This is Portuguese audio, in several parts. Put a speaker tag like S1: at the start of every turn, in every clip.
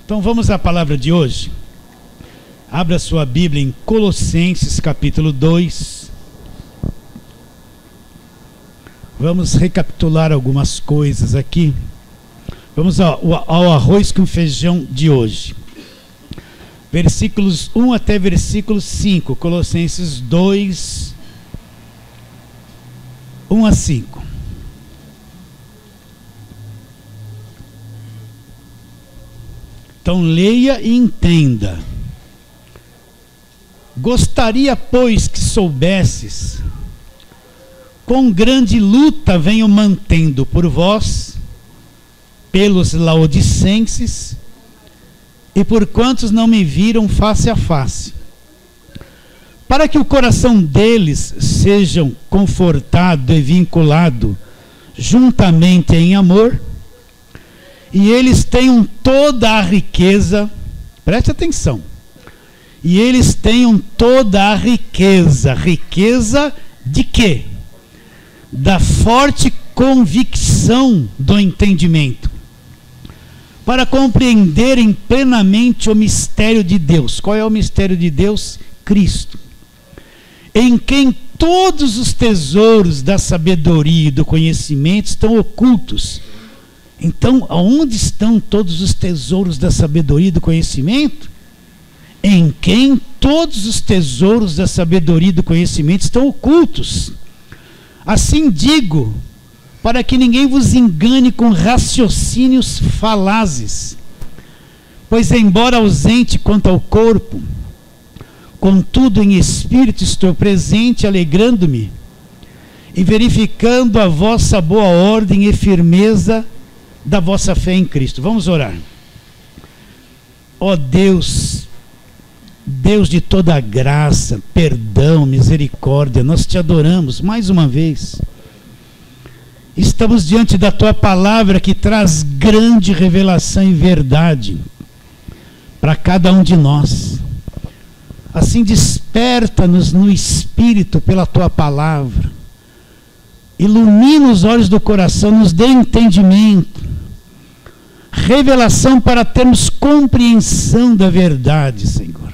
S1: Então vamos à palavra de hoje. Abra sua Bíblia em Colossenses capítulo 2. Vamos recapitular algumas coisas aqui. Vamos ao arroz com feijão de hoje. Versículos 1 até versículo 5. Colossenses 2, 1 a 5. Então leia e entenda. Gostaria, pois, que soubesses quão grande luta venho mantendo por vós, pelos laodicenses, e por quantos não me viram face a face, para que o coração deles sejam confortado e vinculado juntamente em amor, e eles tenham toda a riqueza, preste atenção, e eles tenham toda a riqueza de quê? Da forte convicção do entendimento, para compreenderem plenamente o mistério de Deus. Qual é o mistério de Deus? Cristo, em quem todos os tesouros da sabedoria e do conhecimento estão ocultos. Então, aonde estão todos os tesouros da sabedoria e do conhecimento? Em quem todos os tesouros da sabedoria e do conhecimento estão ocultos. Assim digo, para que ninguém vos engane com raciocínios falazes. Pois, embora ausente quanto ao corpo, contudo em espírito estou presente, alegrando-me e verificando a vossa boa ordem e firmeza da vossa fé em Cristo. Vamos orar. Ó Deus, Deus de toda graça, perdão, misericórdia, nós te adoramos mais uma vez. Estamos diante da tua palavra que traz grande revelação e verdade para cada um de nós. Assim desperta-nos no espírito pela tua palavra. Ilumina os olhos do coração, nos dê entendimento, revelação para termos compreensão da verdade, Senhor.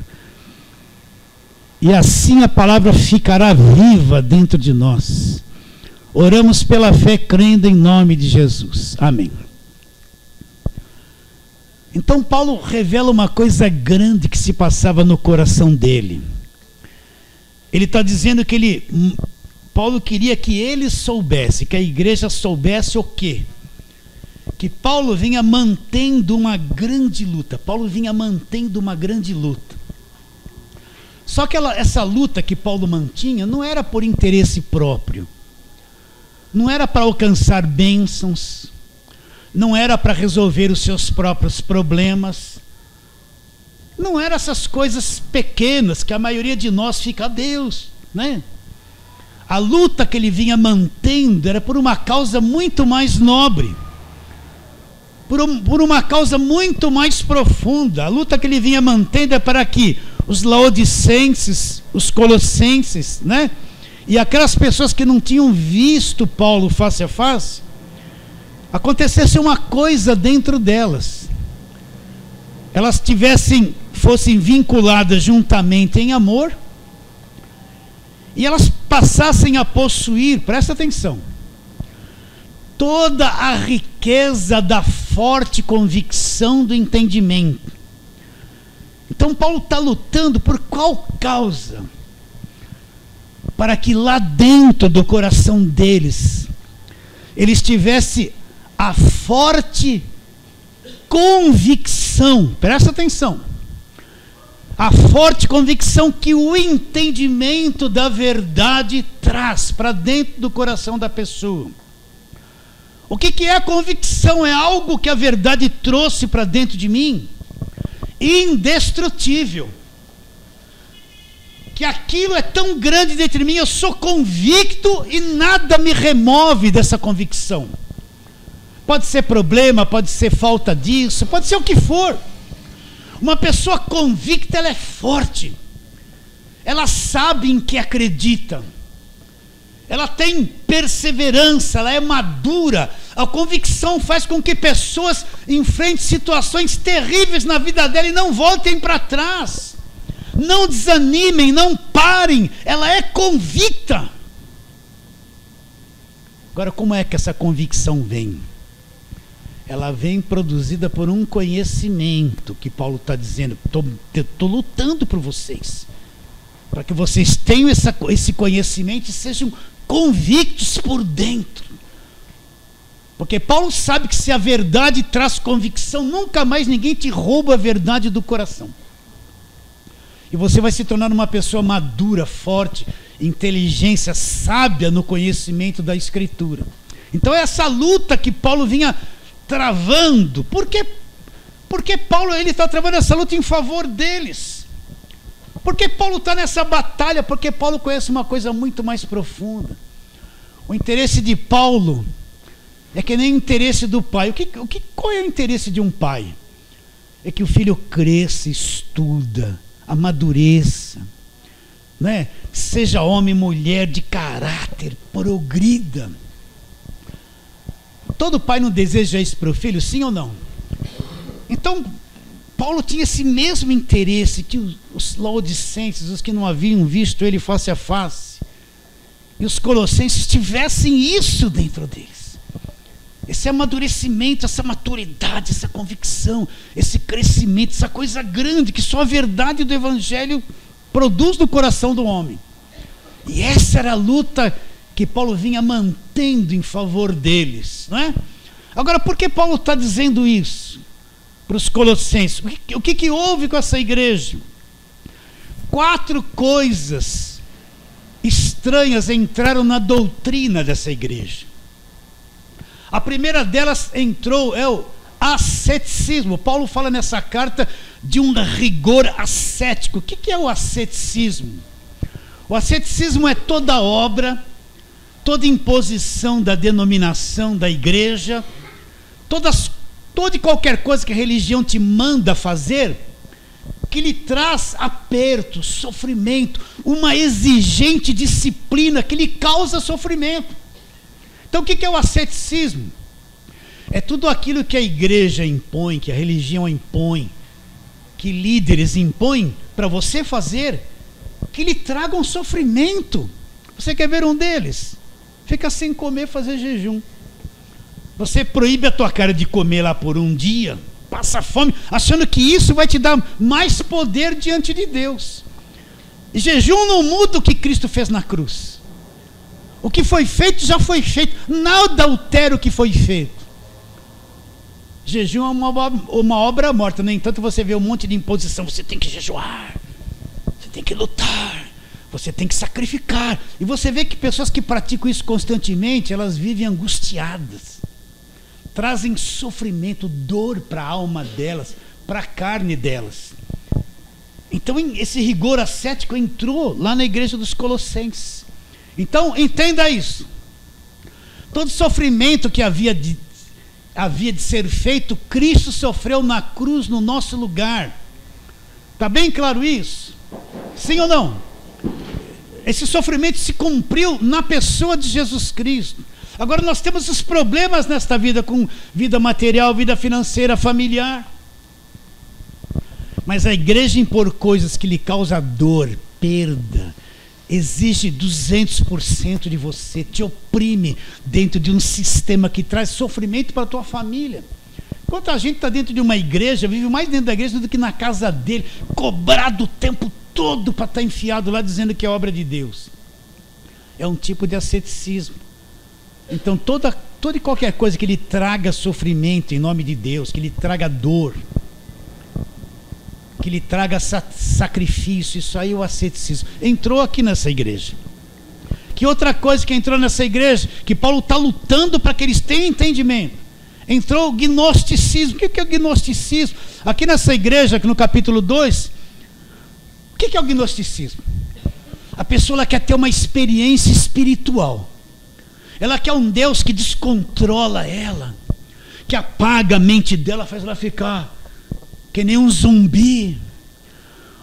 S1: E assim a palavra ficará viva dentro de nós. Oramos pela fé, crendo em nome de Jesus. Amém. Então Paulo revela uma coisa grande que se passava no coração dele. Ele está dizendo que Paulo queria que ele soubesse, que a igreja soubesse o quê? Que Paulo vinha mantendo uma grande luta. Paulo vinha mantendo uma grande luta. Só que essa luta que Paulo mantinha não era por interesse próprio. Não era para alcançar bênçãos. Não era para resolver os seus próprios problemas. Não eram essas coisas pequenas que a maioria de nós fica, Deus, né? A luta que ele vinha mantendo era por uma causa muito mais nobre. Por uma causa muito mais profunda. A luta que ele vinha mantendo é para que os laodicenses, os colossenses, né? E aquelas pessoas que não tinham visto Paulo face a face, acontecesse uma coisa dentro delas. Elas fossem vinculadas juntamente em amor, e elas passassem a possuir, presta atenção, toda a riqueza da forte convicção do entendimento. Então Paulo está lutando por qual causa? Para que lá dentro do coração deles, eles tivessem a forte convicção, presta atenção, a forte convicção que o entendimento da verdade traz para dentro do coração da pessoa. O que é a convicção? É algo que a verdade trouxe para dentro de mim, indestrutível, que aquilo é tão grande dentro de mim, eu sou convicto e nada me remove dessa convicção. Pode ser problema, pode ser falta disso, pode ser o que for. Uma pessoa convicta, ela é forte, ela sabe em que acredita, ela tem perseverança, ela é madura. A convicção faz com que pessoas enfrentem situações terríveis na vida dela e não voltem para trás. Não desanimem, não parem. Ela é convicta. Agora, como é que essa convicção vem? Ela vem produzida por um conhecimento, que Paulo está dizendo, estou lutando por vocês, para que vocês tenham esse conhecimento e sejam convictos por dentro. Porque Paulo sabe que se a verdade traz convicção, nunca mais ninguém te rouba a verdade do coração. E você vai se tornar uma pessoa madura, forte, inteligência, sábia no conhecimento da Escritura. Então é essa luta que Paulo vinha travando. Porque Paulo está travando essa luta em favor deles. Porque Paulo está nessa batalha? Porque Paulo conhece uma coisa muito mais profunda. O interesse de Paulo é que nem o interesse do pai. Qual é o interesse de um pai? É que o filho cresça, estuda, amadureça, né? Seja homem, mulher, de caráter, progrida. Todo pai não deseja isso para o filho, sim ou não? Então, Paulo tinha esse mesmo interesse que os laodicenses, os que não haviam visto ele face a face, e os colossenses tivessem isso dentro deles. Esse amadurecimento, essa maturidade, essa convicção, esse crescimento, essa coisa grande que só a verdade do Evangelho produz no coração do homem. E essa era a luta que Paulo vinha mantendo em favor deles, não é? Agora, por que Paulo está dizendo isso para os colossenses? O que houve com essa igreja? 4 coisas estranhas entraram na doutrina dessa igreja. A primeira delas é o asceticismo. Paulo fala nessa carta de um rigor ascético. O que é o asceticismo? O asceticismo é toda obra, toda imposição da denominação da igreja, toda e qualquer coisa que a religião te manda fazer, que lhe traz aperto, sofrimento, uma exigente disciplina que lhe causa sofrimento. Então o que é o asceticismo? É tudo aquilo que a igreja impõe, que a religião impõe, que líderes impõem para você fazer, que lhe tragam sofrimento. Você quer ver um deles? Fica sem comer, fazer jejum. Você proíbe a tua cara de comer lá por um dia, passa fome, achando que isso vai te dar mais poder diante de Deus. E jejum não muda o que Cristo fez na cruz. O que foi feito já foi feito. Nada altera o que foi feito. Jejum é uma obra morta. No entanto, você vê um monte de imposição. Você tem que jejuar, você tem que lutar, você tem que sacrificar. E você vê que pessoas que praticam isso constantemente, elas vivem angustiadas, trazem sofrimento, dor para a alma delas, para a carne delas. Então esse rigor ascético entrou lá na igreja dos Colossenses. Então entenda isso. Todo sofrimento que havia de ser feito, Cristo sofreu na cruz no nosso lugar. Está bem claro isso? Sim ou não? Esse sofrimento se cumpriu na pessoa de Jesus Cristo. Agora nós temos os problemas nesta vida, com vida material, vida financeira, familiar. Mas a igreja impor coisas que lhe causam dor, perda, exige 200% de você, te oprime dentro de um sistema que traz sofrimento para a tua família. Quanta gente está dentro de uma igreja, vive mais dentro da igreja do que na casa dele, cobrado o tempo todo para estar enfiado lá dizendo que é obra de Deus. É um tipo de asceticismo. Então toda e qualquer coisa que lhe traga sofrimento em nome de Deus, que lhe traga dor, que lhe traga sacrifício, isso aí é o asceticismo. Entrou aqui nessa igreja. Que outra coisa que entrou nessa igreja, que Paulo está lutando para que eles tenham entendimento? Entrou o gnosticismo. O que é o gnosticismo? Aqui nessa igreja, aqui no capítulo 2, o que é o gnosticismo? A pessoa ela quer ter uma experiência espiritual. Ela quer um Deus que descontrola ela, que apaga a mente dela, faz ela ficar que nem um zumbi.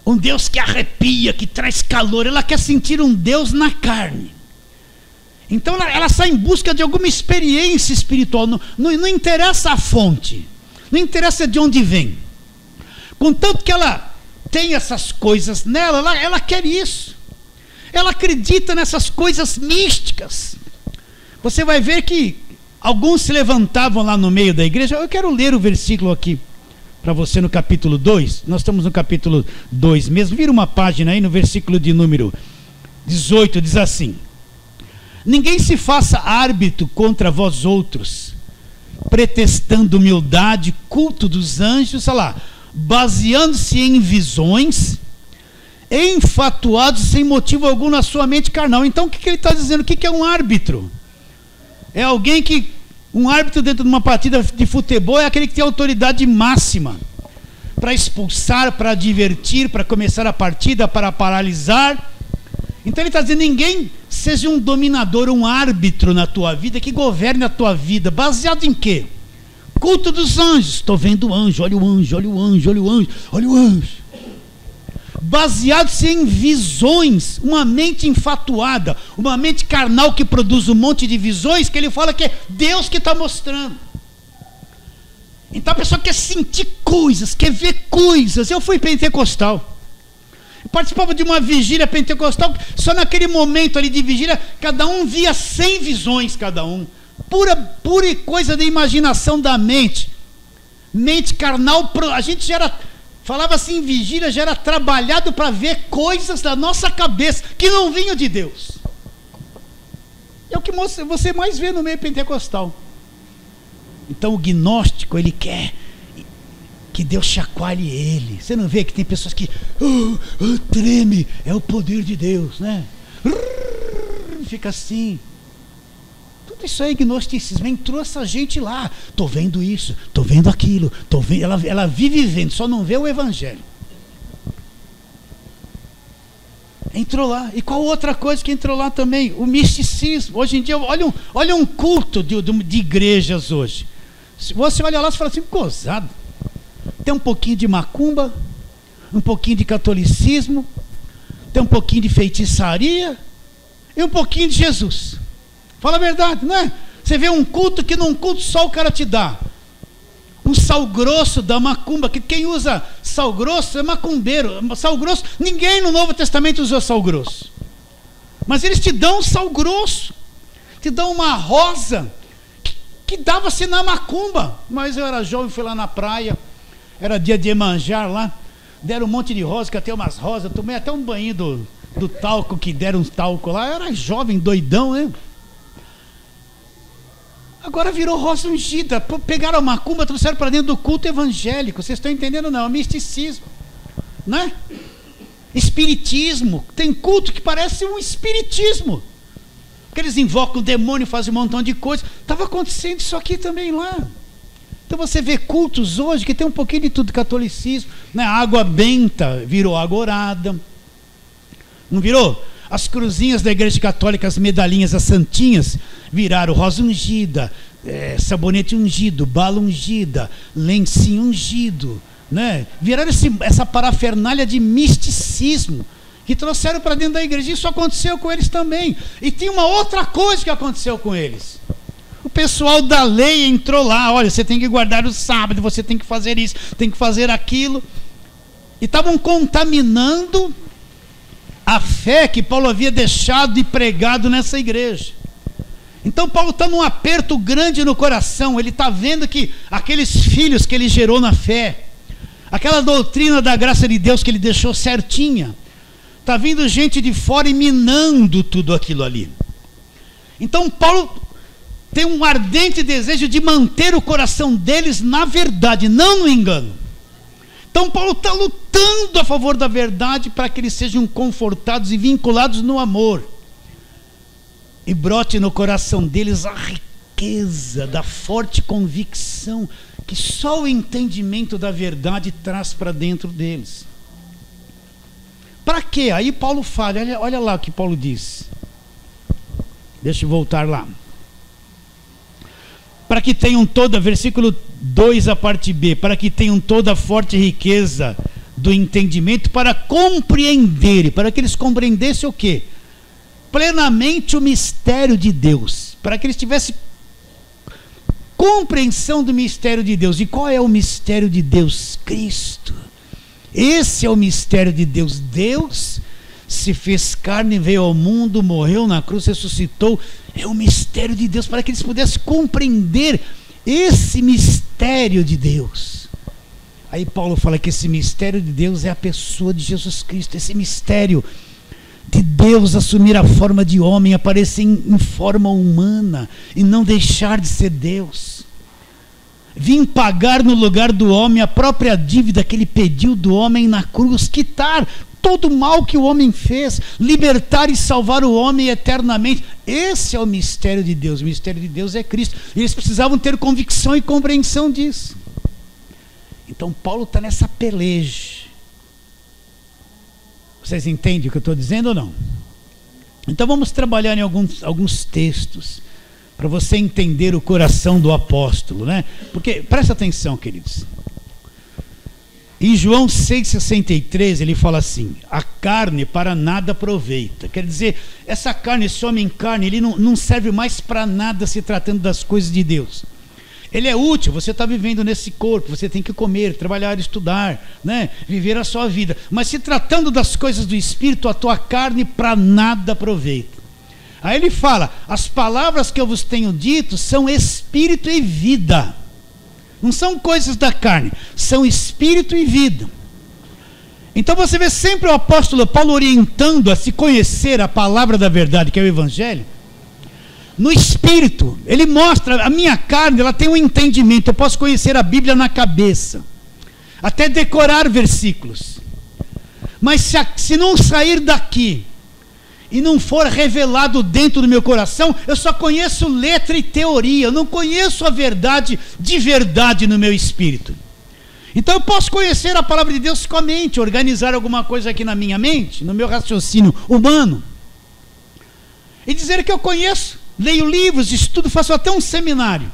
S1: Um Deus que arrepia, que traz calor. Ela quer sentir um Deus na carne. Então ela sai em busca de alguma experiência espiritual. Não interessa a fonte, não interessa de onde vem. Contanto que ela tem essas coisas nela, ela quer isso. Ela acredita nessas coisas místicas. Você vai ver que alguns se levantavam lá no meio da igreja. Eu quero ler o versículo aqui para você no capítulo 2. Nós estamos no capítulo 2 mesmo. Vira uma página aí no versículo de número 18, diz assim: ninguém se faça árbitro contra vós outros, pretextando humildade, culto dos anjos, olha lá, baseando-se em visões, enfatuados sem motivo algum na sua mente carnal. Então o que ele está dizendo? O que é um árbitro? É alguém que, um árbitro dentro de uma partida de futebol é aquele que tem autoridade máxima para expulsar, para divertir, para começar a partida, para paralisar. Então ele está dizendo: ninguém seja um dominador, um árbitro na tua vida, que governe a tua vida, baseado em quê? Culto dos anjos. Estou vendo o anjo, olha o anjo, olha o anjo, olha o anjo, olha o anjo. Baseado-se em visões, uma mente enfatuada, uma mente carnal que produz um monte de visões, que ele fala que é Deus que está mostrando. Então a pessoa quer sentir coisas, quer ver coisas. Eu fui pentecostal, eu participava de uma vigília pentecostal, só naquele momento ali de vigília, cada um via 100 visões, cada um, pura coisa da imaginação da mente carnal. A gente já era, falava assim, em vigília, já era trabalhado para ver coisas da nossa cabeça que não vinham de Deus. É o que você mais vê no meio pentecostal. Então o gnóstico, ele quer que Deus chacoalhe ele. Você não vê que tem pessoas que treme, é o poder de Deus, né? Fica assim. Tudo isso é gnosticismo. Entrou essa gente lá, estou vendo isso, estou vendo aquilo, tô vendo. Ela vive vendo, só não vê o evangelho. Entrou lá. E qual outra coisa que entrou lá também? O misticismo. Hoje em dia, olha um culto de igrejas hoje. Se você olha lá, você fala assim: gozado. Tem um pouquinho de macumba, um pouquinho de catolicismo, tem um pouquinho de feitiçaria e um pouquinho de Jesus. Fala a verdade, não é? Você vê um culto que num culto só o cara te dá um sal grosso da macumba, que quem usa sal grosso é macumbeiro. Sal grosso, ninguém no Novo Testamento usou sal grosso, mas eles te dão sal grosso, te dão uma rosa que dava-se na macumba. Mas eu era jovem, fui lá na praia, era dia de Iemanjá lá, deram um monte de rosa, que até umas rosas, tomei até um banho do talco, que deram um talco lá. Eu era jovem, doidão, né? Agora virou rosa ungida. Pegaram a macumba, trouxeram para dentro do culto evangélico. Vocês estão entendendo? Não, é misticismo, né? Espiritismo. Tem culto que parece um espiritismo, porque eles invocam o demônio, fazem um montão de coisa. Estava acontecendo isso aqui também lá. Então você vê cultos hoje que tem um pouquinho de tudo. Catolicismo, né? Água benta virou agorada, não virou? As cruzinhas da igreja católica, as medalhinhas, as santinhas, viraram rosa ungida, sabonete ungido, bala ungida, lencinho ungido, né? Viraram essa parafernália de misticismo que trouxeram para dentro da igreja. Isso aconteceu com eles também. E tem uma outra coisa que aconteceu com eles. O pessoal da lei entrou lá: olha, você tem que guardar o sábado, você tem que fazer isso, tem que fazer aquilo. E estavam contaminando a fé que Paulo havia deixado e pregado nessa igreja. Então Paulo está num aperto grande no coração. Ele está vendo que aqueles filhos que ele gerou na fé, aquela doutrina da graça de Deus que ele deixou certinha, está vindo gente de fora e minando tudo aquilo ali. Então Paulo tem um ardente desejo de manter o coração deles na verdade, não no engano. Então Paulo está lutando a favor da verdade, para que eles sejam confortados e vinculados no amor, e brote no coração deles a riqueza da forte convicção que só o entendimento da verdade traz para dentro deles. Para quê? Aí Paulo fala, olha lá o que Paulo diz. Deixa eu voltar lá. Para que tenham toda, versículo 2, a parte B, para que tenham toda a forte riqueza do entendimento, para compreenderem, para que eles compreendessem o quê? plenamente o mistério de Deus, para que eles tivessem compreensão do mistério de Deus. E qual é o mistério de Deus? Cristo. Esse é o mistério de Deus. Deus se fez carne, veio ao mundo, morreu na cruz, ressuscitou. É o mistério de Deus, para que eles pudessem compreender esse mistério de Deus. Aí Paulo fala que esse mistério de Deus é a pessoa de Jesus Cristo. Esse mistério de Deus assumir a forma de homem, aparecer em forma humana e não deixar de ser Deus. Vim pagar no lugar do homem a própria dívida que ele pediu do homem na cruz, quitar todo o mal que o homem fez, libertar e salvar o homem eternamente. Esse é o mistério de Deus. O mistério de Deus é Cristo. E eles precisavam ter convicção e compreensão disso. Então Paulo está nessa peleja. Vocês entendem o que eu estou dizendo ou não? Então vamos trabalhar em alguns textos para você entender o coração do apóstolo, né? Porque, presta atenção, queridos. Em João 6,63 ele fala assim: a carne para nada aproveita. Quer dizer, essa carne, esse homem carne, ele não serve mais para nada se tratando das coisas de Deus. Ele é útil, você está vivendo nesse corpo, você tem que comer, trabalhar, estudar, né? Viver a sua vida. Mas se tratando das coisas do Espírito, a tua carne para nada aproveita. Aí ele fala: as palavras que eu vos tenho dito são Espírito e vida. Não são coisas da carne, são Espírito e vida. Então você vê sempre o apóstolo Paulo orientando a se conhecer a palavra da verdade, que é o Evangelho, no Espírito. Ele mostra, a minha carne, ela tem um entendimento, eu posso conhecer a Bíblia na cabeça, até decorar versículos, mas se não sair daqui e não for revelado dentro do meu coração, eu só conheço letra e teoria, eu não conheço a verdade de verdade no meu espírito. Então eu posso conhecer a palavra de Deus com a mente, organizar alguma coisa aqui na minha mente, no meu raciocínio humano, e dizer que eu conheço, leio livros, estudo, faço até um seminário.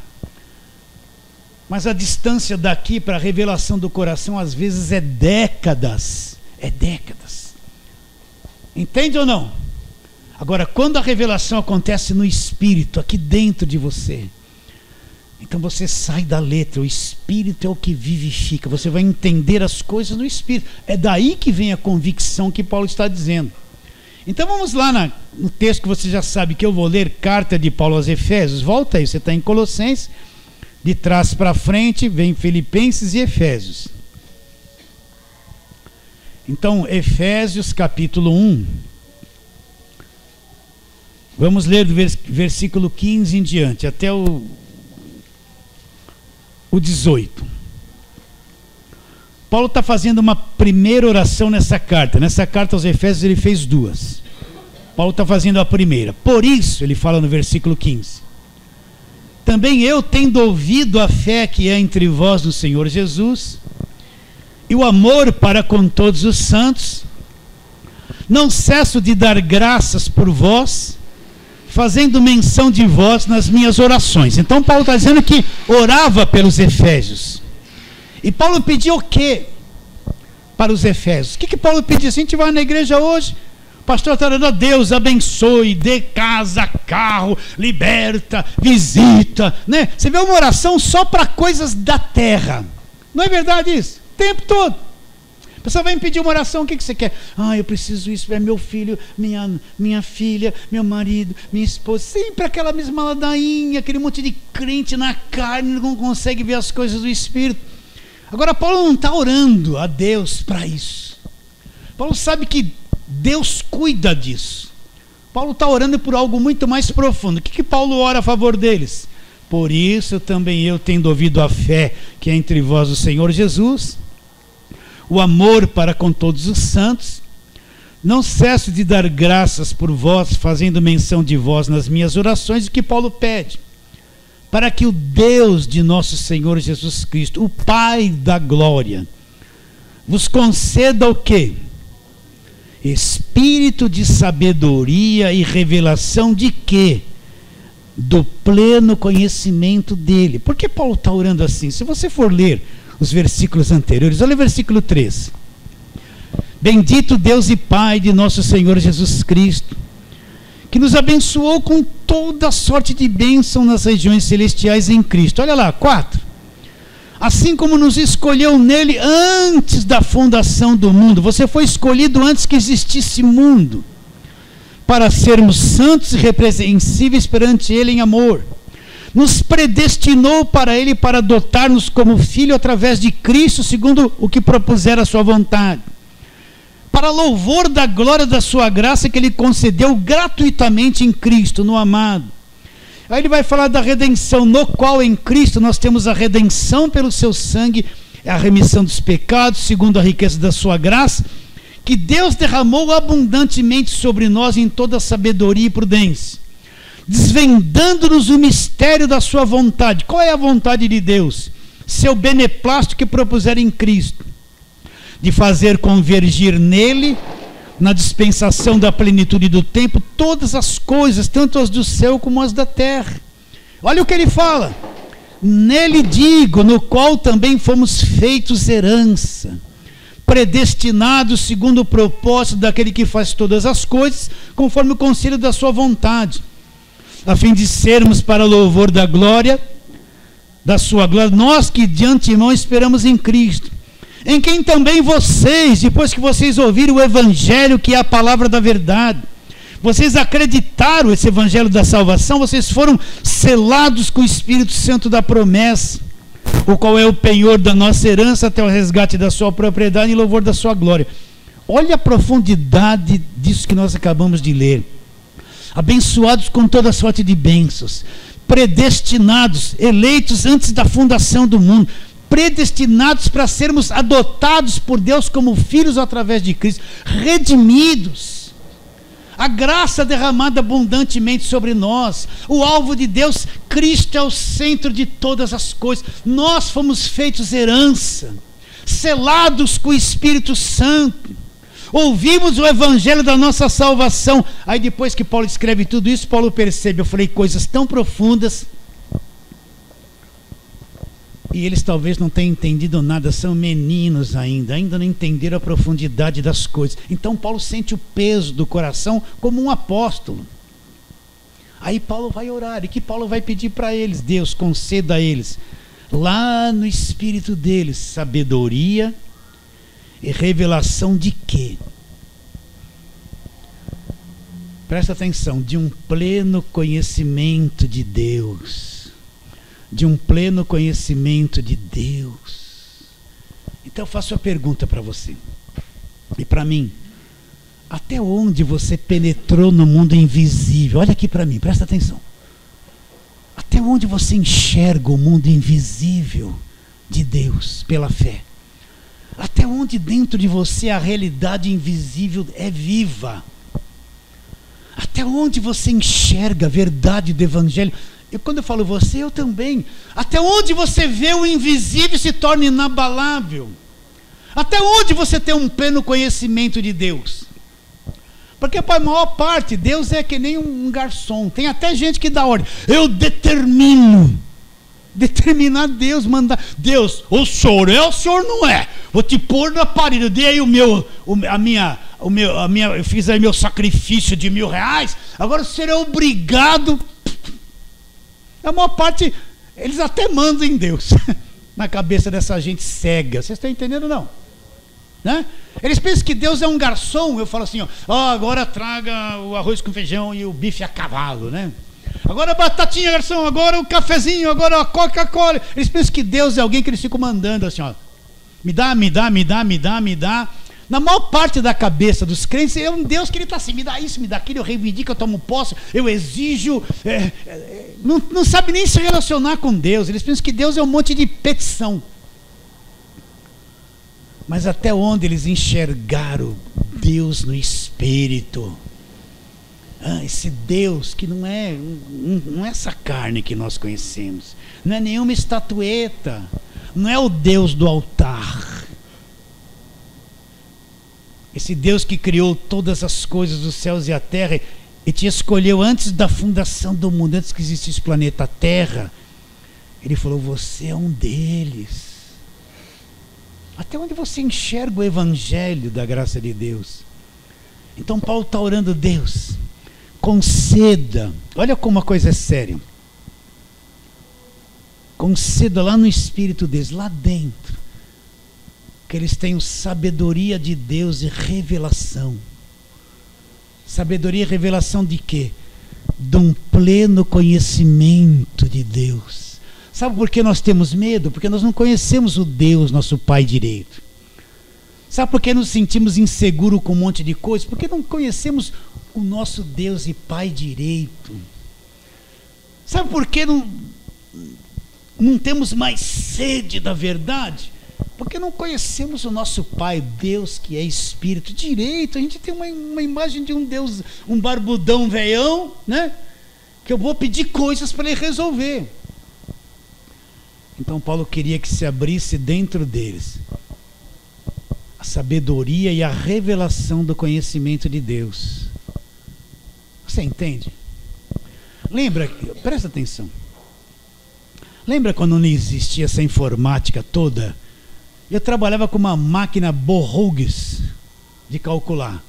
S1: Mas a distância daqui para a revelação do coração às vezes é décadas. É décadas. Entende ou não? Agora, quando a revelação acontece no Espírito, aqui dentro de você, então você sai da letra, o Espírito é o que vivifica, você vai entender as coisas no Espírito. É daí que vem a convicção que Paulo está dizendo. Então vamos lá no texto que você já sabe, que eu vou ler, carta de Paulo aos Efésios. Volta aí, você está em Colossenses, de trás para frente vem Filipenses e Efésios. Então, Efésios capítulo 1, vamos ler do versículo 15 em diante, até o 18. Paulo está fazendo uma primeira oração nessa carta. Nessa carta aos Efésios ele fez duas. Paulo está fazendo a primeira. Por isso, ele fala no versículo 15: também eu, tendo ouvido a fé que é entre vós no Senhor Jesus, e o amor para com todos os santos, não cesso de dar graças por vós, fazendo menção de vós nas minhas orações. Então Paulo está dizendo que orava pelos Efésios. E Paulo pediu o quê para os Efésios? O que Paulo pediu? Se a gente vai na igreja hoje, o pastor está dizendo: Deus abençoe, dê casa, carro, liberta, visita, né? Você vê uma oração só para coisas da terra. Não é verdade isso? O tempo todo. A pessoa vai me pedir uma oração, o que você quer? Eu preciso isso, é meu filho, minha filha, meu marido, minha esposa. Sempre aquela mesma ladainha, aquele monte de crente na carne, não consegue ver as coisas do Espírito. Agora Paulo não está orando a Deus para isso. Paulo sabe que Deus cuida disso. Paulo está orando por algo muito mais profundo. O que Paulo ora a favor deles? Por isso também eu, tendo ouvido a fé que é entre vós o Senhor Jesus, o amor para com todos os santos, não cesso de dar graças por vós, fazendo menção de vós nas minhas orações. O que Paulo pede? Para que o Deus de nosso Senhor Jesus Cristo, o Pai da glória, vos conceda o quê? Espírito de sabedoria e revelação de quê? Do pleno conhecimento dele. Por que Paulo está orando assim? Se você for ler os versículos anteriores, olha o versículo 3. Bendito Deus e Pai de nosso Senhor Jesus Cristo, que nos abençoou com toda sorte de bênção nas regiões celestiais em Cristo. Olha lá, 4. Assim como nos escolheu nele antes da fundação do mundo. Você foi escolhido antes que existisse mundo, para sermos santos e irrepreensíveis perante ele em amor. Nos predestinou para ele, para adotar-nos como filho através de Cristo, segundo o que propusera a sua vontade, para louvor da glória da sua graça que ele concedeu gratuitamente em Cristo, no amado. Aí ele vai falar da redenção, no qual em Cristo nós temos a redenção pelo seu sangue, a remissão dos pecados, segundo a riqueza da sua graça, que Deus derramou abundantemente sobre nós em toda sabedoria e prudência, desvendando-nos o mistério da sua vontade. Qual é a vontade de Deus? Seu beneplácito que propuser em Cristo, de fazer convergir nele, na dispensação da plenitude do tempo, todas as coisas, tanto as do céu como as da terra. Olha o que ele fala: nele digo, no qual também fomos feitos herança, predestinados segundo o propósito daquele que faz todas as coisas, conforme o conselho da sua vontade, a fim de sermos para louvor da glória, da sua glória, nós que de antemão esperamos em Cristo, em quem também vocês, depois que vocês ouviram o evangelho, que é a palavra da verdade, vocês acreditaram esse evangelho da salvação, vocês foram selados com o Espírito Santo da promessa, o qual é o penhor da nossa herança até o resgate da sua propriedade em louvor da sua glória. Olha a profundidade disso que nós acabamos de ler. Abençoados com toda sorte de bênçãos, predestinados, eleitos antes da fundação do mundo, predestinados para sermos adotados por Deus como filhos através de Cristo, redimidos, a graça derramada abundantemente sobre nós, o alvo de Deus. Cristo é o centro de todas as coisas, nós fomos feitos herança, selados com o Espírito Santo, ouvimos o evangelho da nossa salvação. Aí depois que Paulo escreve tudo isso, Paulo percebe, eu falei coisas tão profundas, e eles talvez não tenham entendido nada, são meninos ainda não entenderam a profundidade das coisas. Então Paulo sente o peso do coração como um apóstolo. Aí Paulo vai orar, e que Paulo vai pedir para eles? Deus conceda a eles, lá no espírito deles, sabedoria e revelação de quê? Presta atenção, de um pleno conhecimento de Deus. De um pleno conhecimento de Deus. Então eu faço a pergunta para você e para mim: até onde você penetrou no mundo invisível? Olha aqui para mim, presta atenção. Até onde você enxerga o mundo invisível de Deus pela fé? Até onde dentro de você a realidade invisível é viva? Até onde você enxerga a verdade do evangelho? E quando eu falo você, eu também. Até onde você vê o invisível se torna inabalável? Até onde você tem um pleno conhecimento de Deus? Porque para a maior parte, Deus é que nem um garçom. Tem até gente que dá ordem. Eu determino. Determinar Deus, mandar. Deus, o senhor é, o senhor não é. Vou te pôr na parede. Eu dei aí eu fiz aí meu sacrifício de R$1.000. Agora o senhor é obrigado. A maior parte, eles até mandam em Deus, na cabeça dessa gente cega. Vocês estão entendendo, não? Né? Eles pensam que Deus é um garçom. Eu falo assim, agora traga o arroz com feijão e o bife a cavalo, né? Agora a batatinha, garçom, agora o cafezinho, agora a Coca-Cola. Eles pensam que Deus é alguém que eles ficam mandando assim, me dá, me dá, me dá, me dá, me dá. Na maior parte da cabeça dos crentes, é um Deus que ele está assim, me dá isso, me dá aquilo, eu reivindico, eu tomo posse, eu exijo. Não sabe nem se relacionar com Deus. Eles pensam que Deus é um monte de petição. Mas até onde eles enxergaram Deus no Espírito? Esse Deus que não é essa carne que nós conhecemos, não é nenhuma estatueta, não é o Deus do altar. Esse Deus que criou todas as coisas dos céus e a terra e te escolheu antes da fundação do mundo, antes que existisse o planeta Terra. Ele falou, você é um deles. Até onde você enxerga o evangelho da graça de Deus? Então Paulo está orando, Deus, conceda, olha como a coisa é séria, conceda lá no espírito deles, lá dentro, que eles tenham sabedoria de Deus e revelação. Sabedoria e revelação de quê? De um pleno conhecimento de Deus. Sabe por que nós temos medo? Porque nós não conhecemos o Deus, nosso Pai direito. Sabe por que nos sentimos inseguros com um monte de coisas? Porque não conhecemos o nosso Deus e Pai direito. Sabe por que não temos mais sede da verdade? Porque não conhecemos o nosso Pai, Deus que é Espírito direito. A gente tem uma imagem de um Deus, um barbudão veião, né? Que eu vou pedir coisas para ele resolver. Então Paulo queria que se abrisse dentro deles a sabedoria e a revelação do conhecimento de Deus. Você entende? Lembra, presta atenção. Lembra quando não existia essa informática toda? Eu trabalhava com uma máquina Borroughs de calcular.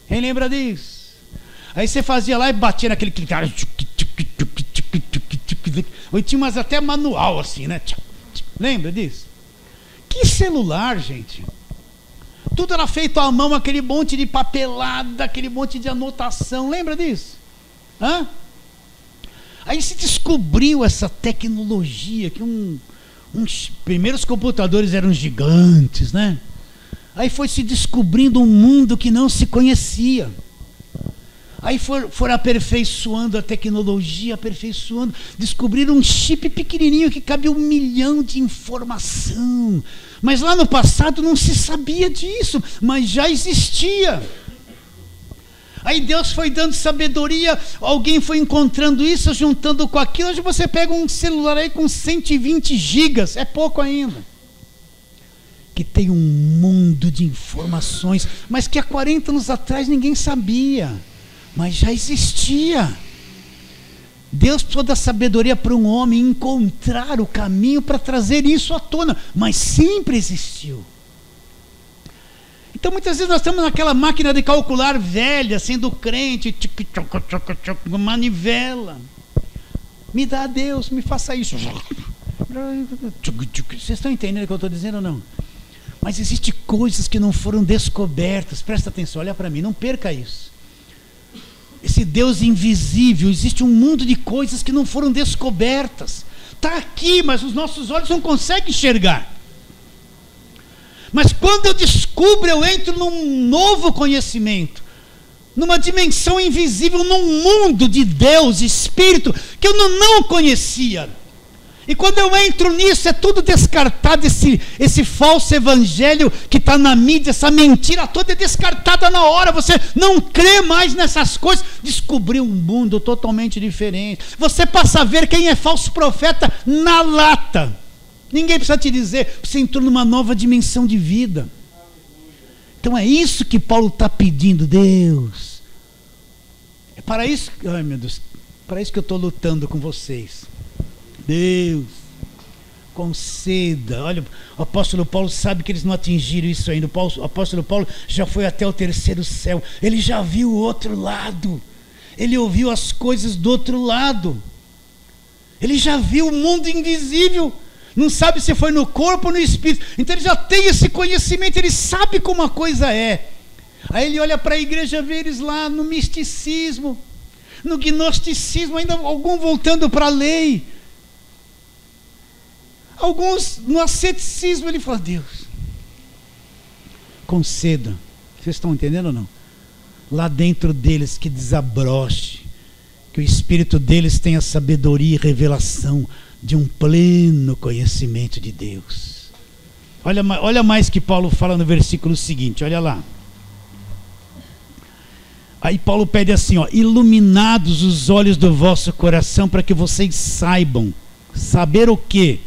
S1: Quem lembra disso? Aí você fazia lá e batia naquele clicar. Ou tinha umas até manual assim, né? Lembra disso? Que celular, gente? Tudo era feito à mão, aquele monte de papelada, aquele monte de anotação. Lembra disso? Hã? Aí se descobriu essa tecnologia que primeiros computadores eram gigantes, né? Aí foi se descobrindo um mundo que não se conhecia. Aí foram aperfeiçoando a tecnologia, aperfeiçoando, descobriram um chip pequenininho que cabe 1 milhão de informação. Mas lá no passado não se sabia disso, mas já existia. Aí Deus foi dando sabedoria, alguém foi encontrando isso, juntando com aquilo. Hoje você pega um celular aí com 120 gigas, é pouco ainda. Que tem um mundo de informações, mas que há 40 anos atrás ninguém sabia, mas já existia. Deus precisou dar sabedoria para um homem encontrar o caminho para trazer isso à tona, mas sempre existiu. Então muitas vezes nós estamos naquela máquina de calcular velha, sendo crente, manivela. Me dá Deus, me faça isso. Vocês estão entendendo o que eu estou dizendo ou não? Mas existem coisas que não foram descobertas. Presta atenção, olha para mim, não perca isso. Esse Deus invisível, existe um mundo de coisas que não foram descobertas. Está aqui, mas os nossos olhos não conseguem enxergar. Mas quando eu descubro, eu entro num novo conhecimento, numa dimensão invisível, num mundo de Deus, Espírito, que eu não conhecia. E quando eu entro nisso, é tudo descartado, esse falso evangelho que está na mídia, essa mentira toda é descartada na hora. Você não crê mais nessas coisas, descobriu um mundo totalmente diferente. Você passa a ver quem é falso profeta na lata. Ninguém precisa te dizer, você entrou numa nova dimensão de vida. Então é isso que Paulo está pedindo, Deus. É para isso, ai meu Deus, para isso que eu estou lutando com vocês. Deus, conceda. Olha, o apóstolo Paulo sabe que eles não atingiram isso ainda. O apóstolo Paulo já foi até o 3º céu. Ele já viu o outro lado. Ele ouviu as coisas do outro lado. Ele já viu o mundo invisível. Não sabe se foi no corpo ou no espírito. Então ele já tem esse conhecimento, ele sabe como a coisa é. Aí ele olha para a igreja, vê eles lá no misticismo, no gnosticismo, ainda algum voltando para a lei, alguns no asceticismo. Ele fala, Deus, conceda. Vocês estão entendendo ou não? Lá dentro deles que desabroche, que o espírito deles tenha sabedoria e revelação de um pleno conhecimento de Deus. Olha mais que Paulo fala no versículo seguinte, olha lá. Aí Paulo pede assim, ó, iluminados os olhos do vosso coração, para que vocês saibam, saber o quê?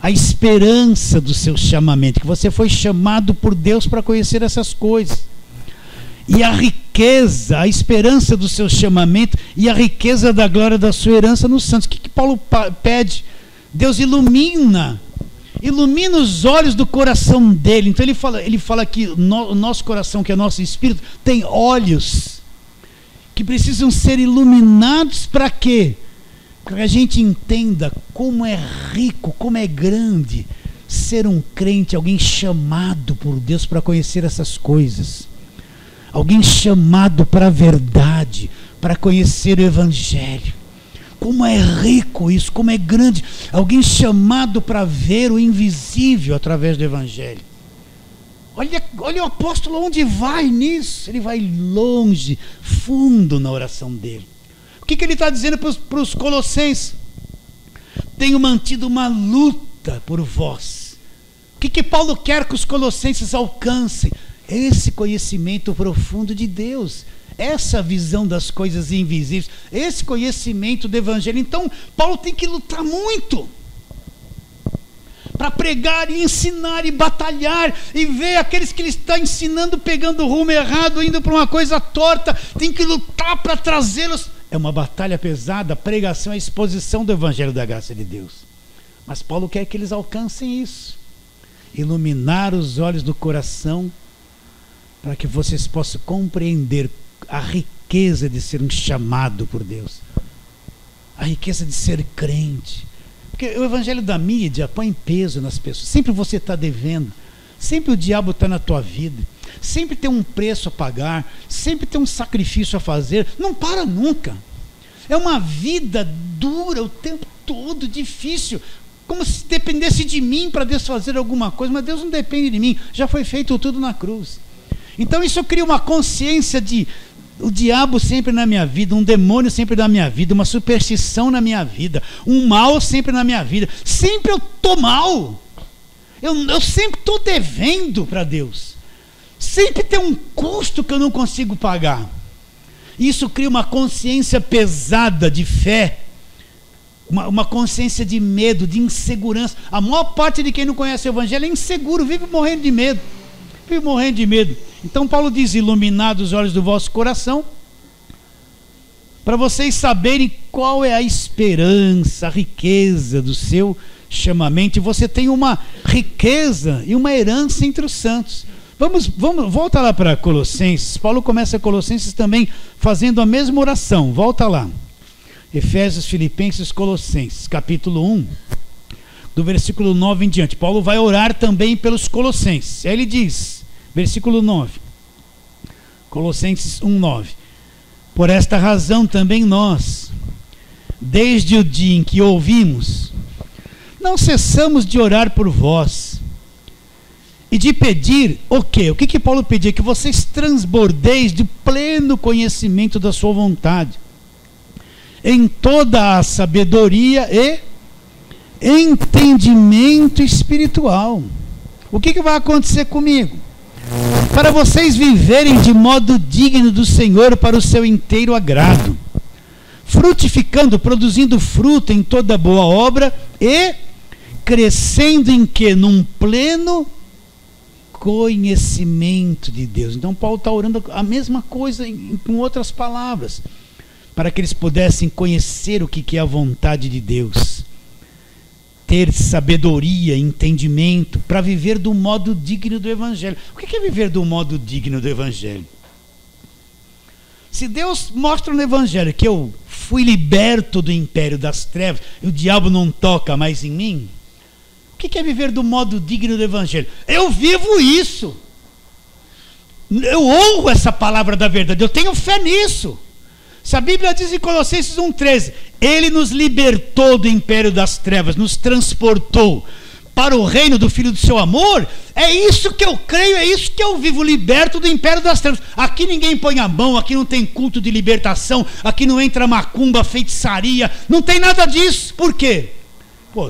S1: A esperança do seu chamamento, que você foi chamado por Deus para conhecer essas coisas. E a riqueza, a esperança do seu chamamento e a riqueza da glória da sua herança nos santos. O que Paulo pede? Deus ilumina os olhos do coração dele. Então ele fala que o nosso coração, que é o nosso espírito, tem olhos que precisam ser iluminados para quê? Para que a gente entenda como é rico, como é grande ser um crente, alguém chamado por Deus para conhecer essas coisas. Alguém chamado para a verdade, para conhecer o Evangelho. Como é rico isso, como é grande. Alguém chamado para ver o invisível através do Evangelho. Olha o apóstolo onde vai nisso. Ele vai longe, fundo na oração dele. O que ele está dizendo para os colossenses? Tenho mantido uma luta por vós. O que Paulo quer que os colossenses alcancem? Esse conhecimento profundo de Deus, essa visão das coisas invisíveis, esse conhecimento do Evangelho. Então Paulo tem que lutar muito para pregar e ensinar e batalhar e ver aqueles que ele está ensinando pegando o rumo errado, indo para uma coisa torta. Tem que lutar para trazê-los. É uma batalha pesada. A pregação é a exposição do Evangelho da graça de Deus. Mas Paulo quer que eles alcancem isso, iluminar os olhos do coração, para que vocês possam compreender a riqueza de ser um chamado por Deus, a riqueza de ser crente. Porque o evangelho da mídia põe peso nas pessoas. Sempre você está devendo, sempre o diabo está na tua vida, sempre tem um preço a pagar, sempre tem um sacrifício a fazer, não para nunca. É uma vida dura o tempo todo, difícil, como se dependesse de mim para Deus fazer alguma coisa. Mas Deus não depende de mim, já foi feito tudo na cruz. Então isso cria uma consciência de o diabo sempre na minha vida, um demônio sempre na minha vida, uma superstição na minha vida, um mal sempre na minha vida. Sempre eu estou mal, eu sempre estou devendo para Deus, sempre tem um custo que eu não consigo pagar. Isso cria uma consciência pesada de fé, uma consciência de medo, de insegurança. A maior parte de quem não conhece o Evangelho é inseguro, vive morrendo de medo. Então Paulo diz: iluminados os olhos do vosso coração, para vocês saberem qual é a esperança, a riqueza do seu chamamento. E você tem uma riqueza e uma herança entre os santos. Volta lá para Colossenses. Paulo começa Colossenses também fazendo a mesma oração. Volta lá, Efésios, Filipenses, Colossenses, capítulo 1, do versículo 9 em diante. Paulo vai orar também pelos colossenses. Aí ele diz, versículo 9, Colossenses 1:9: por esta razão também nós, desde o dia em que ouvimos, não cessamos de orar por vós e de pedir o quê? O que Paulo pedia? Que vocês transbordeis de pleno conhecimento da sua vontade, em toda a sabedoria e entendimento espiritual. O que vai acontecer comigo? Para vocês viverem de modo digno do Senhor, para o seu inteiro agrado, frutificando, produzindo fruto em toda boa obra e crescendo em quê? Num pleno conhecimento de Deus. Então Paulo está orando a mesma coisa com outras palavras, para que eles pudessem conhecer o que é a vontade de Deus, ter sabedoria, entendimento, para viver do modo digno do Evangelho. O que é viver do modo digno do Evangelho? Se Deus mostra no Evangelho que eu fui liberto do império das trevas e o diabo não toca mais em mim, o que é viver do modo digno do Evangelho? Eu vivo isso, eu honro essa palavra da verdade, eu tenho fé nisso. Se a Bíblia diz em Colossenses 1:13, Ele nos libertou do império das trevas, nos transportou para o reino do Filho do seu amor, é isso que eu creio, é isso que eu vivo, liberto do império das trevas. Aqui ninguém põe a mão, aqui não tem culto de libertação, aqui não entra macumba, feitiçaria, não tem nada disso. Por quê?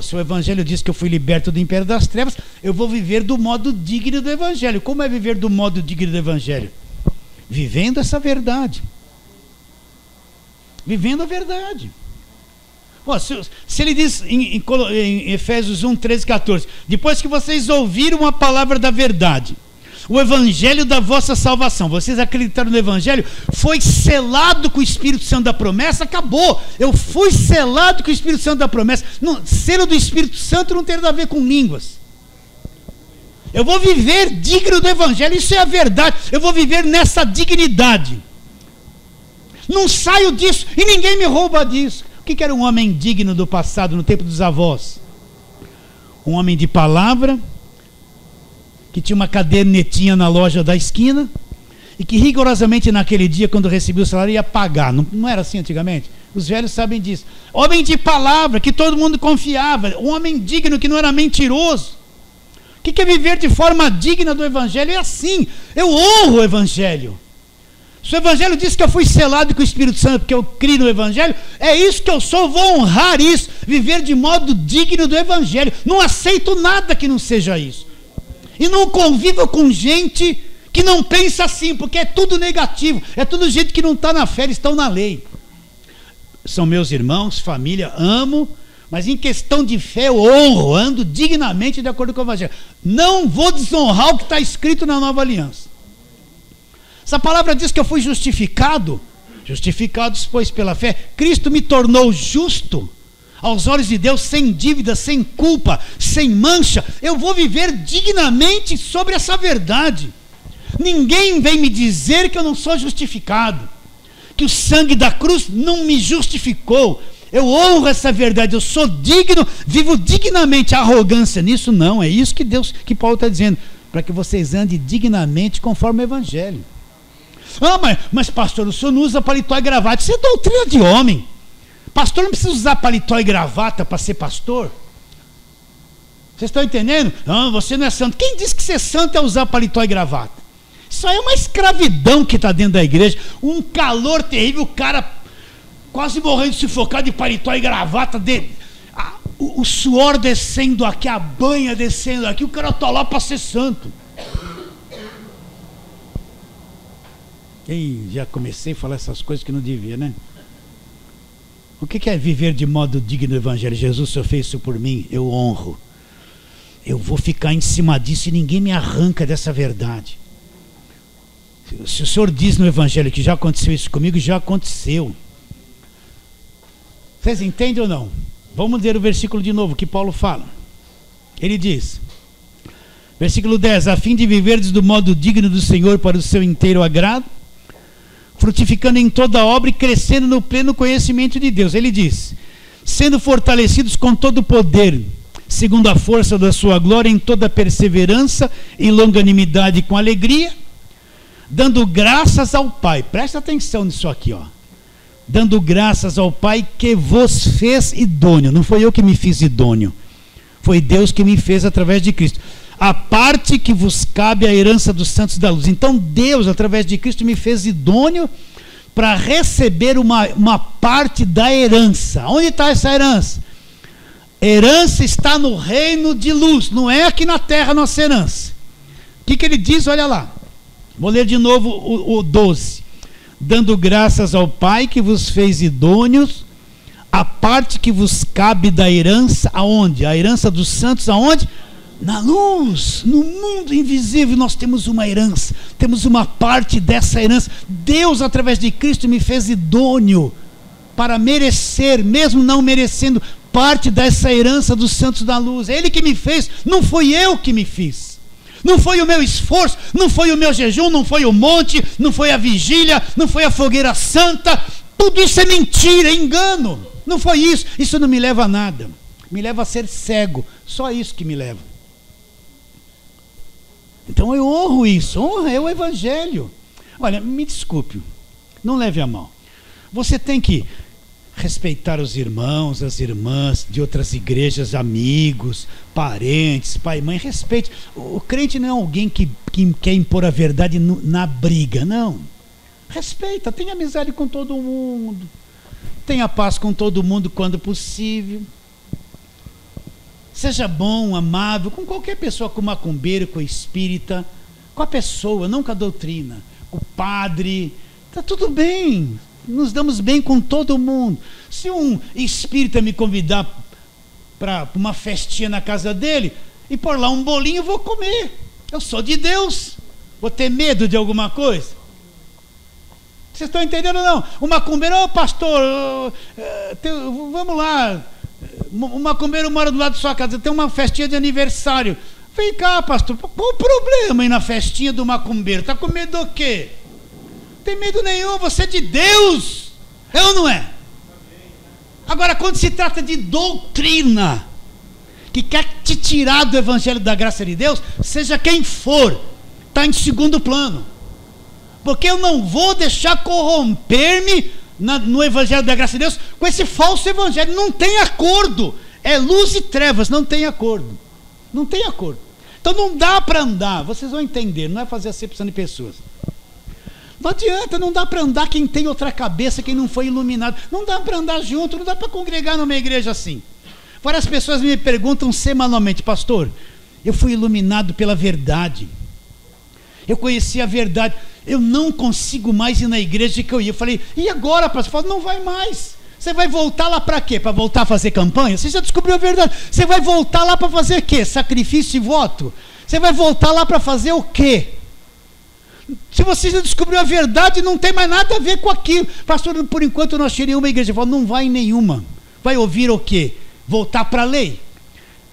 S1: Se o Evangelho diz que eu fui liberto do império das trevas, eu vou viver do modo digno do Evangelho. Como é viver do modo digno do Evangelho? Vivendo essa verdade. Vivendo a verdade. Se ele diz em Efésios 1, 13, 14, depois que vocês ouviram a palavra da verdade, o Evangelho da vossa salvação, vocês acreditaram no Evangelho, foi selado com o Espírito Santo da promessa, acabou. Eu fui selado com o Espírito Santo da promessa. Selo do Espírito Santo não tem nada a ver com línguas. Eu vou viver digno do Evangelho, isso é a verdade. Eu vou viver nessa dignidade. Não saio disso e ninguém me rouba disso. O que era um homem digno do passado, no tempo dos avós? Um homem de palavra, que tinha uma cadernetinha na loja da esquina e que rigorosamente naquele dia, quando recebia o salário, ia pagar. Não era assim antigamente? Os velhos sabem disso. Homem de palavra, que todo mundo confiava. Um homem digno, que não era mentiroso. O que é viver de forma digna do Evangelho? É assim, eu honro o Evangelho. Se o Evangelho diz que eu fui selado com o Espírito Santo porque eu criei no Evangelho, é isso que eu sou, vou honrar isso, viver de modo digno do Evangelho. Não aceito nada que não seja isso. E não convivo com gente que não pensa assim, porque é tudo negativo, é tudo gente que não está na fé, eles estão na lei. São meus irmãos, família, amo, mas em questão de fé eu honro, ando dignamente de acordo com o Evangelho. Não vou desonrar o que está escrito na Nova Aliança. Essa palavra diz que eu fui justificado. Justificados, pois, pela fé, Cristo me tornou justo aos olhos de Deus, sem dívida, sem culpa, sem mancha. Eu vou viver dignamente sobre essa verdade. Ninguém vem me dizer que eu não sou justificado, que o sangue da cruz não me justificou. Eu honro essa verdade, eu sou digno, vivo dignamente. A arrogância nisso não, é isso que Paulo está dizendo, para que vocês andem dignamente conforme o Evangelho. Mas pastor, o senhor não usa paletó e gravata, isso é doutrina de homem. Pastor não precisa usar paletó e gravata para ser pastor. Vocês estão entendendo? Você não é santo. Quem disse que ser santo é usar paletó e gravata? Isso aí é uma escravidão que está dentro da igreja. Um calor terrível, o cara quase morrendo de sufocar de paletó e gravata, o suor descendo aqui, a banha descendo aqui, o cara está lá para ser santo. Já comecei a falar essas coisas que não devia, né? O que é viver de modo digno do Evangelho? Jesus, o Senhor fez isso por mim, eu honro. Eu vou ficar em cima disso e ninguém me arranca dessa verdade. Se o Senhor diz no Evangelho que já aconteceu isso comigo, já aconteceu. Vocês entendem ou não? Vamos ler o versículo de novo que Paulo fala. Ele diz, versículo 10: a fim de viverdes do modo digno do Senhor para o seu inteiro agrado, frutificando em toda obra e crescendo no pleno conhecimento de Deus. Ele diz, sendo fortalecidos com todo o poder, segundo a força da sua glória, em toda perseverança e longanimidade com alegria, dando graças ao Pai. Presta atenção nisso aqui, ó. Dando graças ao Pai que vos fez idôneo. Não foi eu que me fiz idôneo, foi Deus que me fez através de Cristo. A parte que vos cabe a herança dos santos da luz. Então Deus, através de Cristo, me fez idôneo para receber uma parte da herança. Onde está essa herança? Herança está no reino de luz, não é aqui na terra a nossa herança. O que ele diz? Olha lá, vou ler de novo o 12. Dando graças ao Pai que vos fez idôneos, a parte que vos cabe da herança, aonde? A herança dos santos, aonde? Na luz, no mundo invisível nós temos uma herança, temos uma parte dessa herança. Deus, através de Cristo, me fez idôneo para merecer, mesmo não merecendo, parte dessa herança dos santos da luz. É Ele que me fez, não foi eu que me fiz. Não foi o meu esforço, não foi o meu jejum, não foi o monte, não foi a vigília, não foi a fogueira santa. Tudo isso é mentira, é engano. Não foi isso, isso não me leva a nada. Me leva a ser cego, só isso que me leva. Então eu honro isso, honra é o Evangelho. Olha, me desculpe, não leve a mal. Você tem que respeitar os irmãos, as irmãs de outras igrejas, amigos, parentes, pai e mãe, respeite. O crente não é alguém que quer impor a verdade na briga, não. Respeita, tenha amizade com todo mundo, tenha paz com todo mundo quando possível. Seja bom, amável, com qualquer pessoa, com o macumbeiro, com o espírita, com a pessoa, não com a doutrina, com o padre, está tudo bem, nos damos bem com todo mundo. Se um espírita me convidar para uma festinha na casa dele, e por lá um bolinho, eu vou comer, eu sou de Deus, vou ter medo de alguma coisa? Vocês estão entendendo ou não? O macumbeiro, pastor, vamos lá, o macumbeiro mora do lado de sua casa, tem uma festinha de aniversário. Vem cá, pastor, qual o problema aí na festinha do macumbeiro? Está com medo do quê? tem medo nenhum, você é de Deus. É ou não é? Agora, quando se trata de doutrina, que quer te tirar do evangelho da graça de Deus, seja quem for, está em segundo plano. Porque eu não vou deixar corromper-me no evangelho da graça de Deus com esse falso evangelho. Não tem acordo. É luz e trevas, não tem acordo. Não tem acordo. Então não dá para andar, vocês vão entender, não é fazer acepção de pessoas. Não adianta, não dá para andar quem tem outra cabeça, quem não foi iluminado. Não dá para andar junto, não dá para congregar numa igreja assim. Várias pessoas me perguntam semanalmente: pastor, eu fui iluminado pela verdade. Eu conheci a verdade. Eu não consigo mais ir na igreja que eu ia. Eu falei: e agora, pastor? Eu falo: não vai mais. Você vai voltar lá para quê? Para voltar a fazer campanha? Você já descobriu a verdade. Você vai voltar lá para fazer o quê? Sacrifício e voto? Você vai voltar lá para fazer o quê? Se você já descobriu a verdade, não tem mais nada a ver com aquilo. Pastor, por enquanto eu não achei nenhuma igreja. Eu falo: não vai em nenhuma. Vai ouvir o quê? Voltar para a lei.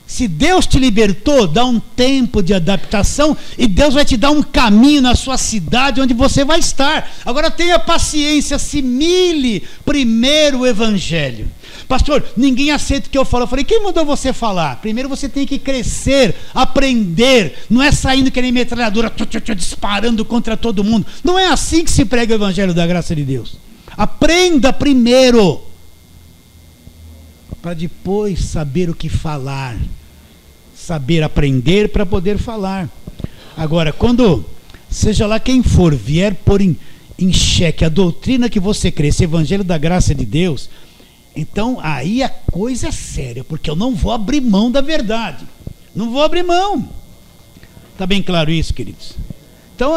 S1: Se Deus te libertou, dá um tempo de adaptação e Deus vai te dar um caminho na sua cidade onde você vai estar. Agora tenha paciência, assimile primeiro o evangelho. Pastor, ninguém aceita o que eu falo. Eu falei: quem mandou você falar? Primeiro você tem que crescer, aprender. Não é saindo que nem metralhadora, disparando contra todo mundo. Não é assim que se prega o evangelho da graça de Deus. Aprenda primeiro, para depois saber o que falar, saber aprender para poder falar. Agora, quando, seja lá quem for, vier pôr em xeque a doutrina que você crê, esse evangelho da graça de Deus, então aí a coisa é séria, porque eu não vou abrir mão da verdade, não vou abrir mão. Está bem claro isso, queridos? Então,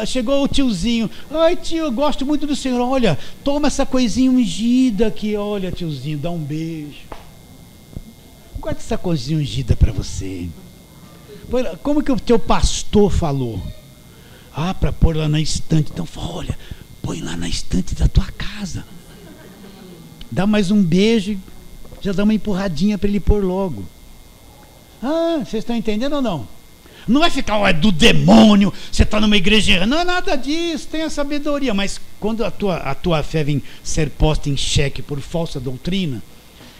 S1: chegou o tiozinho: ai tio, eu gosto muito do senhor, olha, toma essa coisinha ungida aqui, olha tiozinho, dá um beijo. Guarda essa coisinha ungida para você. Como que o teu pastor falou? Para pôr lá na estante. Então, olha, põe lá na estante da tua casa. Dá mais um beijo, já dá uma empurradinha para ele pôr logo. Vocês estão entendendo ou não? Não vai ficar: é do demônio, você está numa igreja. Não é nada disso, tenha sabedoria. Mas quando a tua fé vem ser posta em xeque por falsa doutrina,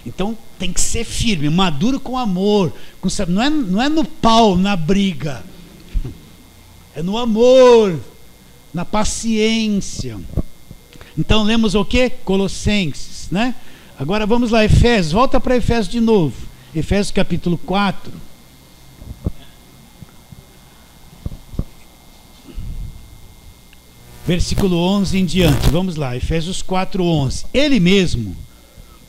S1: então tem que ser firme, maduro com amor. Não é no pau, na briga. É no amor, na paciência. Então lemos o quê? Colossenses, né? Agora vamos lá, Efésios. Volta para Efésios de novo. Efésios capítulo 4. Versículo 11 em diante, vamos lá, Efésios 4:11. Ele mesmo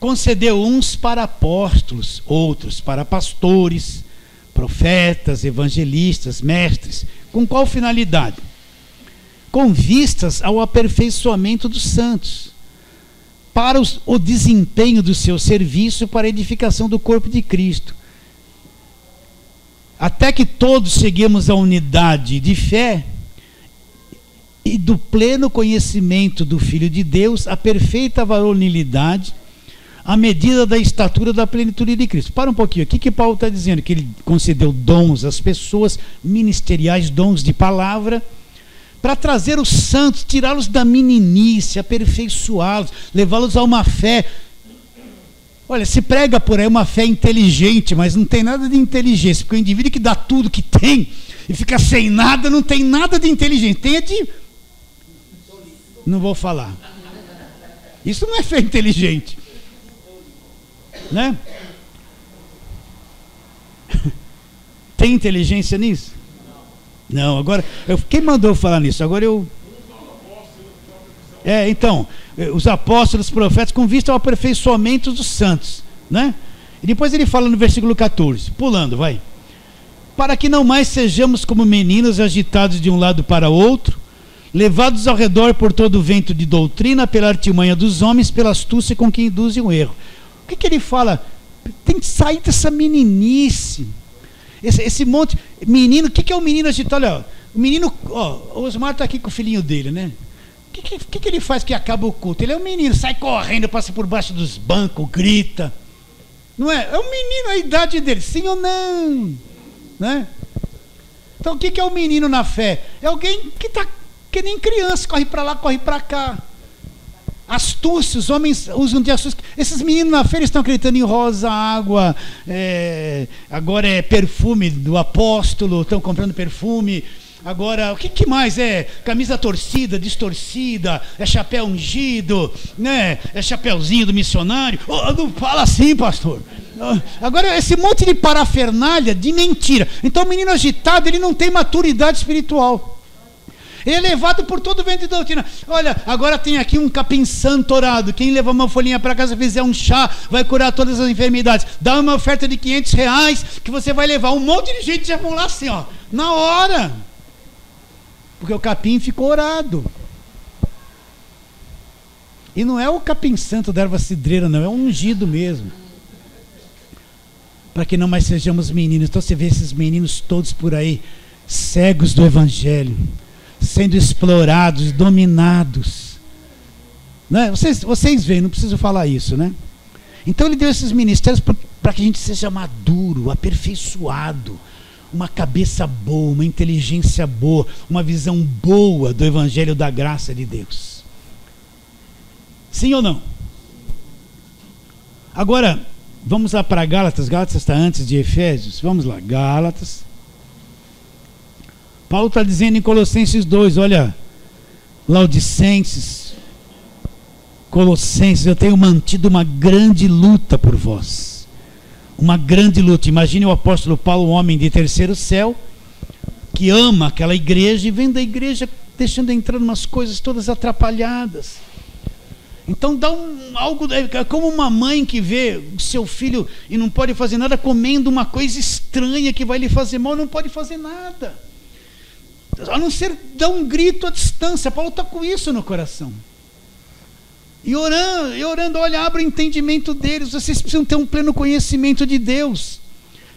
S1: concedeu uns para apóstolos, outros para pastores, profetas, evangelistas, mestres. Com qual finalidade? Com vistas ao aperfeiçoamento dos santos, para o desempenho do seu serviço, para a edificação do corpo de Cristo, até que todos cheguemos à unidade de fé e do pleno conhecimento do Filho de Deus, a perfeita varonilidade, à medida da estatura da plenitude de Cristo. Para um pouquinho, o que Paulo está dizendo? Que ele concedeu dons às pessoas, ministeriais, dons de palavra, para trazer os santos, tirá-los da meninice, aperfeiçoá-los, levá-los a uma fé. Olha, se prega por aí uma fé inteligente, mas não tem nada de inteligência, porque o indivíduo que dá tudo que tem e fica sem nada, não tem nada de inteligente, tem de... Não vou falar. Isso não é fé inteligente, né? Tem inteligência nisso? Não, agora, quem mandou falar nisso? Agora eu... então, os apóstolos, profetas, com vista ao aperfeiçoamento dos santos, né? E depois ele fala no versículo 14, pulando, vai. Para que não mais sejamos como meninos agitados de um lado para outro, levados ao redor por todo o vento de doutrina, pela artimanha dos homens, pela astúcia com que induzem o erro. O que ele fala? Tem que sair dessa meninice, esse monte, menino. O que é o menino agitado? Olha, o menino, o Osmar está aqui com o filhinho dele, né? O que ele faz que acaba o culto? Ele é um menino, sai correndo, passa por baixo dos bancos, grita. Não é? É um menino, a idade dele, sim ou não? Né? Então o que é o menino na fé? É alguém que está que nem criança, corre para lá, corre para cá. Astúcia, os homens usam de astúcia. Esses meninos na feira estão acreditando em rosa, água, agora é perfume do apóstolo, estão comprando perfume. Agora, o que mais é? Camisa torcida, distorcida, é chapéu ungido, né? É chapéuzinho do missionário. Oh, não fala assim, pastor. Agora, esse monte de parafernália de mentira. Então, o menino agitado, ele não tem maturidade espiritual. Ele é levado por todo o vento de doutrina. Olha, agora tem aqui um capim santo orado. Quem levar uma folhinha para casa, fizer um chá, vai curar todas as enfermidades. Dá uma oferta de R$500 que você vai levar. Um monte de gente já vão lá assim, ó, na hora. Porque o capim ficou orado. E não é o capim santo da erva cidreira, não. É um ungido mesmo. Para que não mais sejamos meninos. Então você vê esses meninos todos por aí, cegos do evangelho, sendo explorados, dominados, né? Vocês veem, não preciso falar isso, né? Então ele deu esses ministérios para que a gente seja maduro, aperfeiçoado, uma cabeça boa, uma inteligência boa, uma visão boa do evangelho da graça de Deus. Sim ou não? Agora, vamos lá para Gálatas. Gálatas está antes de Efésios. Vamos lá, Gálatas. Paulo está dizendo em Colossenses 2, olha, Laodicenses, Colossenses, eu tenho mantido uma grande luta por vós. Uma grande luta. Imagine o apóstolo Paulo, um homem de terceiro céu, que ama aquela igreja e vendo a igreja deixando entrar umas coisas todas atrapalhadas. Então dá algo, é como uma mãe que vê o seu filho e não pode fazer nada comendo uma coisa estranha que vai lhe fazer mal, não pode fazer nada. A não ser dar um grito à distância. Paulo está com isso no coração. E orando, olha, abre o entendimento deles. Vocês precisam ter um pleno conhecimento de Deus.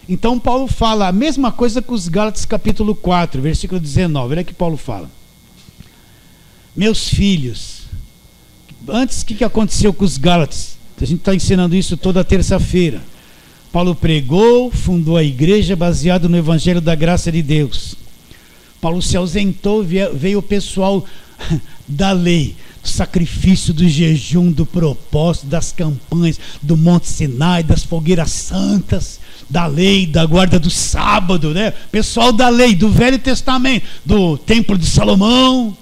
S1: Então Paulo fala a mesma coisa com os Gálatas capítulo 4, versículo 19. Olha que Paulo fala. Meus filhos, antes o que aconteceu com os Gálatas? A gente está ensinando isso toda terça-feira. Paulo pregou, fundou a igreja baseado no evangelho da graça de Deus. Paulo se ausentou, veio o pessoal da lei, do sacrifício, do jejum, do propósito, das campanhas, do Monte Sinai, das fogueiras santas, da lei, da guarda do sábado, né? Pessoal da lei, do Velho Testamento, do Templo de Salomão,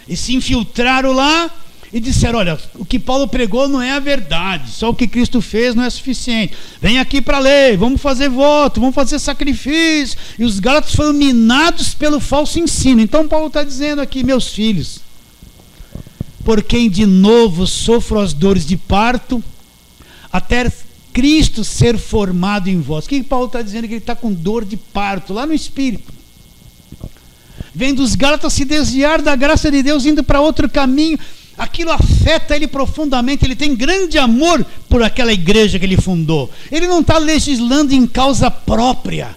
S1: e se infiltraram lá e disseram, olha, o que Paulo pregou não é a verdade, só o que Cristo fez não é suficiente, vem aqui para a lei, vamos fazer voto, vamos fazer sacrifício, e os Gálatas foram minados pelo falso ensino. Então Paulo está dizendo aqui, meus filhos, por quem de novo sofro as dores de parto, até Cristo ser formado em vós. O que Paulo está dizendo? Que ele está com dor de parto, lá no Espírito, vendo os Gálatas se desviar da graça de Deus, indo para outro caminho. Aquilo afeta ele profundamente. Ele tem grande amor por aquela igreja que ele fundou. Ele não está legislando em causa própria.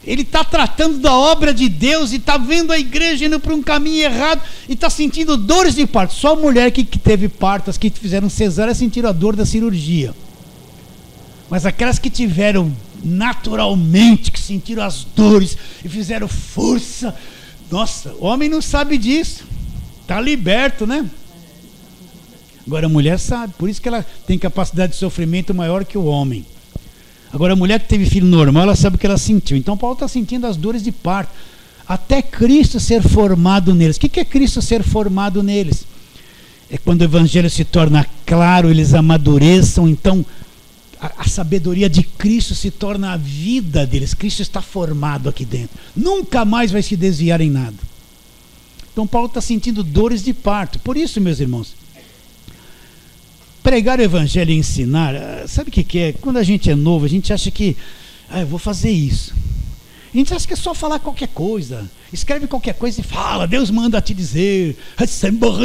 S1: Ele está tratando da obra de Deus e está vendo a igreja indo para um caminho errado e está sentindo dores de parto. Só a mulher que teve parto, as que fizeram cesárea, sentiram a dor da cirurgia. Mas aquelas que tiveram naturalmente, que sentiram as dores e fizeram força, nossa, o homem não sabe disso. Está liberto, né? Agora a mulher sabe, por isso que ela tem capacidade de sofrimento maior que o homem. Agora a mulher que teve filho normal, ela sabe o que ela sentiu. Então Paulo está sentindo as dores de parto, até Cristo ser formado neles. O que é Cristo ser formado neles? É quando o evangelho se torna claro, eles amadureçam, então a sabedoria de Cristo se torna a vida deles. Cristo está formado aqui dentro, nunca mais vai se desviar em nada. Então Paulo está sentindo dores de parto. Por isso, meus irmãos, pregar o evangelho e ensinar, sabe o que é? Quando a gente é novo, a gente acha que, eu vou fazer isso. A gente acha que é só falar qualquer coisa. Escreve qualquer coisa e fala, Deus manda te dizer, receba,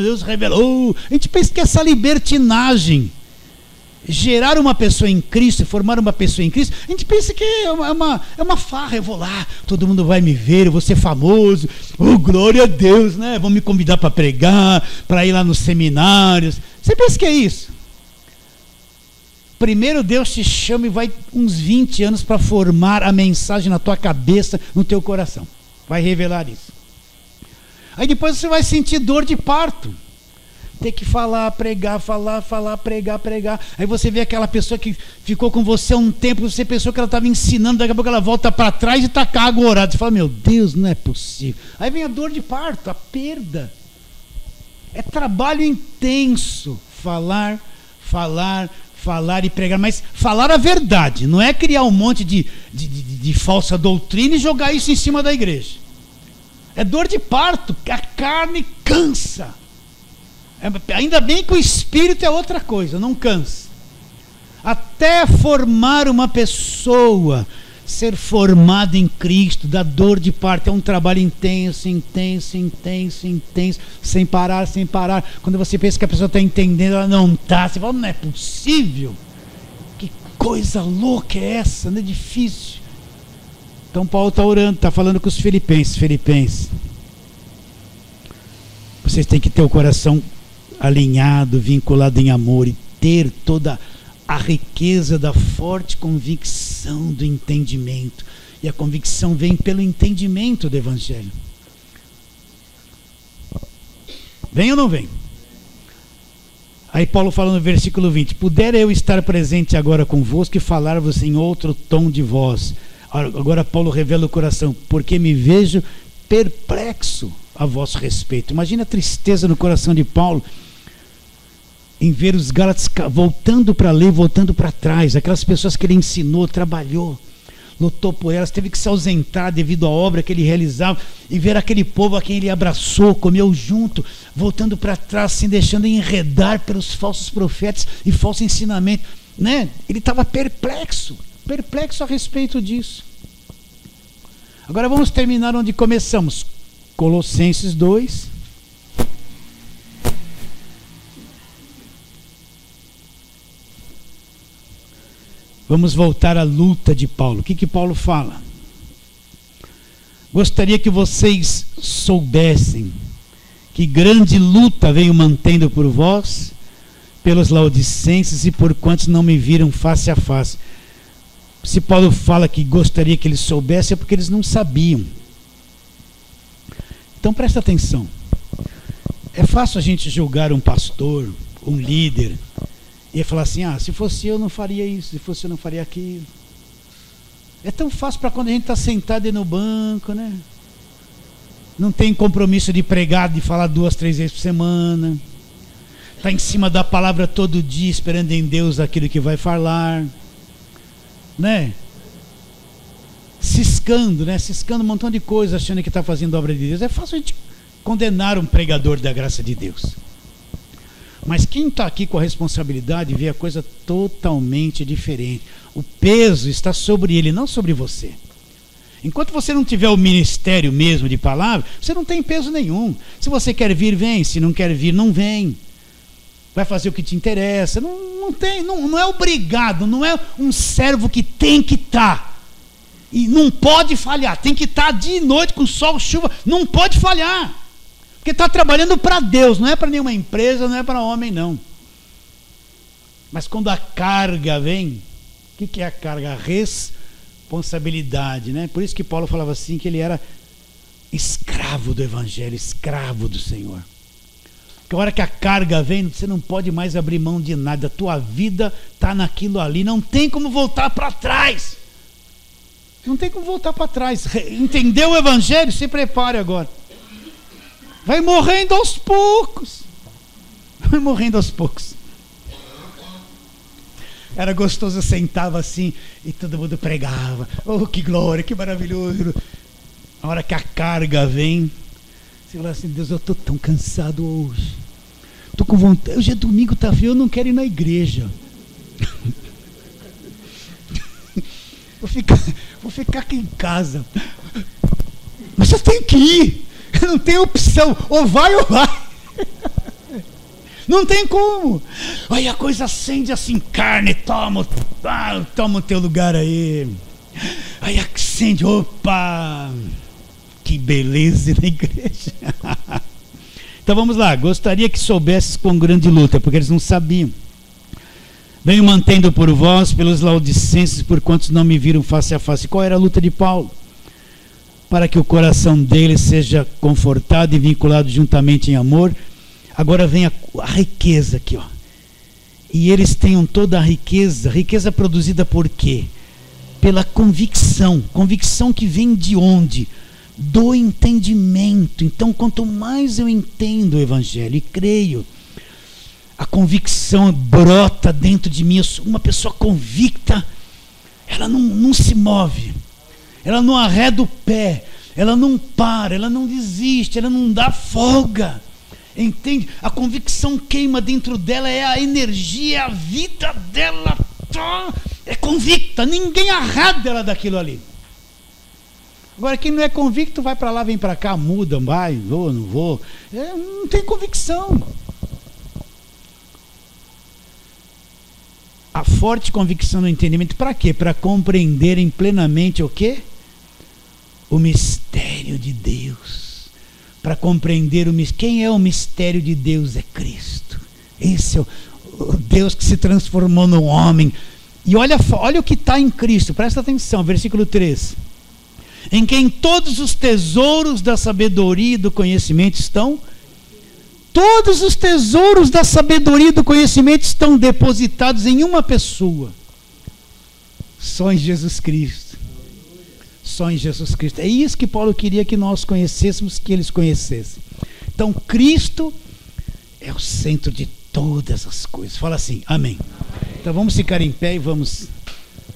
S1: Deus revelou. A gente pensa que essa libertinagem, gerar uma pessoa em Cristo, formar uma pessoa em Cristo, a gente pensa que é uma farra. Eu vou lá, todo mundo vai me ver, eu vou ser famoso, glória a Deus, né? Vão me convidar para pregar, para ir lá nos seminários. Você pensa que é isso? Primeiro Deus te chama e vai uns 20 anos para formar a mensagem na tua cabeça, no teu coração. Vai revelar isso. Aí depois você vai sentir dor de parto. Ter que falar, pregar, falar, pregar. Aí você vê aquela pessoa que ficou com você um tempo, você pensou que ela estava ensinando, daqui a pouco ela volta para trás e está agorada. Você fala, meu Deus, não é possível. Aí vem a dor de parto, a perda. É trabalho intenso. Falar e pregar, mas falar a verdade. Não é criar um monte de falsa doutrina e jogar isso em cima da igreja. É dor de parto, a carne cansa. Ainda bem que o espírito é outra coisa, não cansa. Até formar uma pessoa, ser formado em Cristo, dá dor de parto, é um trabalho intenso, sem parar. Quando você pensa que a pessoa está entendendo, ela não está. Você fala, não é possível. Que coisa louca é essa, não é difícil. Então Paulo está orando, está falando com os filipenses. Vocês têm que ter o coração alinhado, vinculado em amor e ter toda a riqueza da forte convicção do entendimento. E a convicção vem pelo entendimento do Evangelho. Vem ou não vem? Aí Paulo fala no versículo 20: pudera eu estar presente agora convosco e falar-vos em outro tom de voz. Agora Paulo revela o coração, porque me vejo perplexo a vosso respeito. Imagina a tristeza no coração de Paulo em ver os Gálatas voltando para a lei, voltando para trás. Aquelas pessoas que ele ensinou, trabalhou, lutou por elas, teve que se ausentar devido à obra que ele realizava, e ver aquele povo a quem ele abraçou, comeu junto, voltando para trás, se deixando enredar pelos falsos profetas e falso ensinamento, né? Ele estava perplexo a respeito disso. Agora vamos terminar onde começamos. Colossenses 2. Vamos voltar à luta de Paulo. O que Paulo fala? Gostaria que vocês soubessem que grande luta venho mantendo por vós, pelos laodicenses e por quantos não me viram face a face. Se Paulo fala que gostaria que eles soubessem, é porque eles não sabiam. Então presta atenção. É fácil a gente julgar um pastor, um líder, e falar assim, se fosse eu não faria isso, se fosse eu não faria aquilo. É tão fácil para quando a gente está sentado aí no banco, né? Não tem compromisso de pregar, de falar 2, 3 vezes por semana. Está em cima da palavra todo dia, esperando em Deus aquilo que vai falar. Né? Ciscando um montão de coisas, achando que está fazendo obra de Deus. É fácil a gente condenar um pregador da graça de Deus. Mas quem está aqui com a responsabilidade vê a coisa totalmente diferente. O peso está sobre ele, não sobre você. Enquanto você não tiver o ministério mesmo de palavra, você não tem peso nenhum. Se você quer vir, vem. Se não quer vir, não vem. Vai fazer o que te interessa. Não é obrigado, não é um servo que tem que estar. E não pode falhar. Tem que estar dia e noite com sol, chuva. Não pode falhar. Porque está trabalhando para Deus, não é para nenhuma empresa, não é para homem, não. Mas quando a carga vem, o que é a carga? A responsabilidade, né? Por isso que Paulo falava assim, que ele era escravo do Evangelho, escravo do Senhor. Porque a hora que a carga vem, você não pode mais abrir mão de nada, a tua vida está naquilo ali, não tem como voltar para trás. Não tem como voltar para trás. Entendeu o Evangelho? Se prepare agora. Vai morrendo aos poucos. Era gostoso, eu sentava assim e todo mundo pregava. Oh, que glória, que maravilhoso. A hora que a carga vem, você fala assim, Deus, eu estou tão cansado hoje. Estou com vontade. Hoje é domingo, tá frio, eu não quero ir na igreja. Vou ficar aqui em casa. Mas eu tenho que ir. Não tem opção, ou vai. Não tem como. Aí a coisa acende assim, carne, toma o teu lugar aí. Aí acende, opa, que beleza na igreja. Então vamos lá, gostaria que soubesses com grande luta, porque eles não sabiam. Venho mantendo por vós, pelos laodicenses, por quantos não me viram face a face. Qual era a luta de Paulo? para que o coração deles seja confortado e vinculado juntamente em amor. Agora vem a riqueza aqui, ó. E eles tenham toda a riqueza produzida por quê? Pela convicção que vem de onde? Do entendimento. Então, quanto mais eu entendo o Evangelho e creio, a convicção brota dentro de mim. Eu sou uma pessoa convicta, ela não se move, ela não arreda o pé, ela não para, ela não desiste, ela não dá folga. Entende? A convicção queima dentro dela, é a energia, é a vida dela, é convicta, ninguém arreda ela daquilo ali. Agora, quem não é convicto vai para lá, vem para cá, muda, vai, vou, não vou, não tem convicção. A forte convicção no entendimento, para quê? Para compreenderem plenamente o quê? O mistério de Deus. Para compreender quem é o mistério de Deus? É Cristo. Esse é o Deus que se transformou no homem. E olha o que está em Cristo, presta atenção, versículo 3. Em quem todos os tesouros da sabedoria e do conhecimento estão. Todos os tesouros da sabedoria e do conhecimento estão depositados em uma pessoa. Só em Jesus Cristo. Só em Jesus Cristo. É isso que Paulo queria que nós conhecêssemos, que eles conhecessem. Então, Cristo é o centro de todas as coisas. Fala assim, amém. Então, vamos ficar em pé e vamos